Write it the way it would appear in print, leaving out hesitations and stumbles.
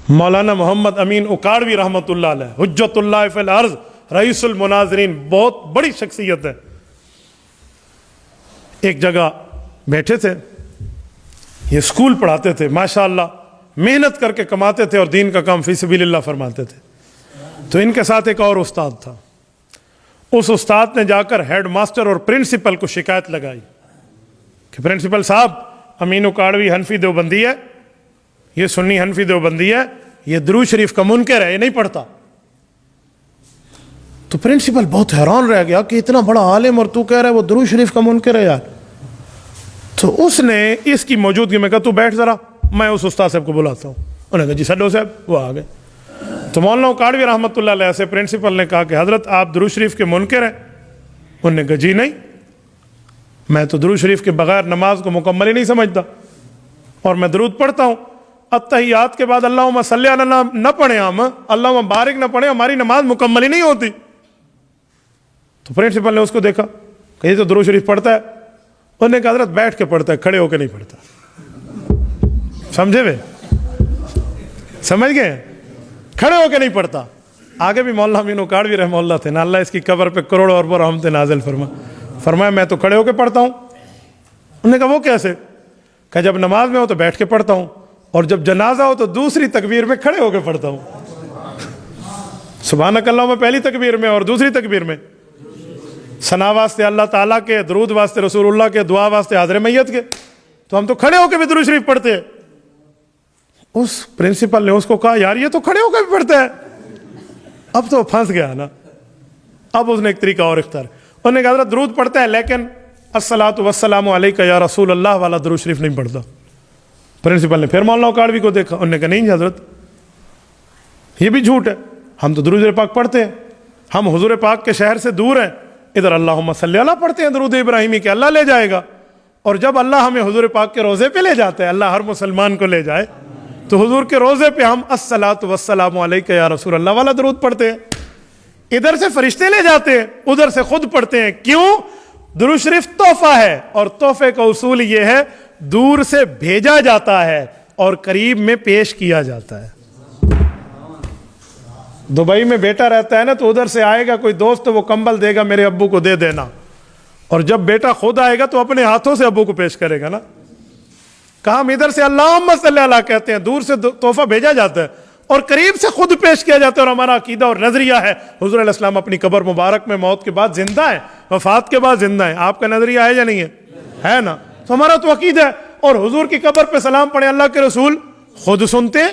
مولانا محمد امین اکاڑوی رحمۃ اللہ علیہ، حجت اللہ فی الارض، رئیس المناظرین، بہت بڑی شخصیت ہے. ایک جگہ بیٹھے تھے، یہ اسکول پڑھاتے تھے، ماشاءاللہ محنت کر کے کماتے تھے اور دین کا کام فی سبیل اللہ فرماتے تھے. تو ان کے ساتھ ایک اور استاد تھا. اس استاد نے جا کر ہیڈ ماسٹر اور پرنسپل کو شکایت لگائی کہ پرنسپل صاحب، امین اکاڑوی حنفی دیوبندی ہے، یہ سنی حنفی دیوبندی ہے، یہ درود شریف کا منکر ہے، یہ نہیں پڑھتا. تو پرنسپل بہت حیران رہ گیا کہ اتنا بڑا عالم اور تو کہہ رہا ہے وہ درود شریف کا منکر ہے یار. تو اس نے اس کی موجودگی میں کہا تو بیٹھ ذرا، میں اس استاد صاحب کو بلاتا ہوں. انہوں نے کہا جی سڈو صاحب. وہ آ گئے. تو مولانا اکاڑوی رحمۃ اللہ علیہ سے پرنسپل نے کہا کہ حضرت آپ درود شریف کے منکر ہیں؟ انہوں نے کہا جی نہیں، میں تو درود شریف کے بغیر نماز کو مکمل ہی نہیں سمجھتا، اور میں درود پڑھتا ہوں. التحیات کے بعد اللہم صلی علی نہ پڑھیں ہم، اللہم بارک نہ پڑھیں، ہماری نماز مکمل ہی نہیں ہوتی. تو پرنسپل نے اس کو دیکھا کہ یہ تو درود شریف پڑھتا ہے. انہوں نے کہا حضرت بیٹھ کے پڑھتا ہے، کھڑے ہو کے نہیں پڑھتا. سمجھے بھائی؟ سمجھ گئے؟ کھڑے ہو کے نہیں پڑھتا. آگے بھی مولانا امین اکاڑوی رحمہ اللہ تھے نا، اللہ اس کی قبر پہ کروڑوں اربوں رحمتیں نازل فرمایا میں تو کھڑے ہو کے پڑھتا ہوں. انہوں نے کہا وہ کیسے؟ کہ جب نماز میں ہو تو بیٹھ کے پڑھتا ہوں، اور جب جنازہ ہو تو دوسری تکبیر میں کھڑے ہو کے پڑھتا ہوں. سبحانک اللہم پہلی تکبیر میں اور دوسری تکبیر میں ثنا واسطے اللہ تعالیٰ کے، درود واسطے رسول اللہ کے، دعا واسطے حاضر میت کے. تو ہم تو کھڑے ہو کے بھی درود شریف پڑھتے ہیں. اس پرنسپل نے اس کو کہا یار یہ تو کھڑے ہو کے بھی پڑھتا ہے. اب تو پھنس گیا نا. اب اس نے ایک طریقہ اور اختیار. انہوں نے کہا حضرت درود پڑھتا ہے لیکن الصلاۃ والسلام علیک یا رسول اللہ والا درود شریف نہیں پڑھتا. پرنسپل نے پھر مولانا اکاڑوی کو دیکھا. انہوں نے کہا نہیں حضرت یہ بھی جھوٹ ہے، ہم تو درود پاک پڑھتے ہیں، ہم حضور پاک کے شہر سے دور ہیں، ادھر اللہم صلی اللہ پڑھتے ہیں درود ابراہیمی کہ اللہ لے جائے گا، اور جب اللہ ہمیں حضور پاک کے روزے پہ لے جاتا ہے، اللہ ہر مسلمان کو لے جائے، تو حضور کے روزے پہ ہم الصلاۃ والسلام علیک یا رسول اللہ والا درود پڑھتے ہیں. ادھر سے فرشتے لے جاتے ہیں، ادھر سے خود پڑھتے ہیں. کیوں؟ درود شریف تحفہ ہے، اور تحفے کا اصول یہ ہے دور سے بھیجا جاتا ہے اور قریب میں پیش کیا جاتا ہے. دبئی میں بیٹا رہتا ہے نا، تو ادھر سے آئے گا کوئی دوست تو وہ کمبل دے گا میرے ابو کو دے دینا، اور جب بیٹا خود آئے گا تو اپنے ہاتھوں سے ابو کو پیش کرے گا نا. کہا ہم ادھر سے اللہم صلی اللہ کہتے ہیں، دور سے تحفہ بھیجا جاتا ہے اور قریب سے خود پیش کیا جاتا ہے. اور ہمارا عقیدہ اور نظریہ ہے حضور علیہ السلام اپنی قبر مبارک میں موت کے بعد زندہ ہے، وفات کے بعد زندہ ہے. آپ کا نظریہ ہے یا نہیں ہے نا؟ تو ہمارا تو عقیدہ ہے. اور حضور کی قبر پہ سلام پڑھے اللہ کے رسول خود سنتے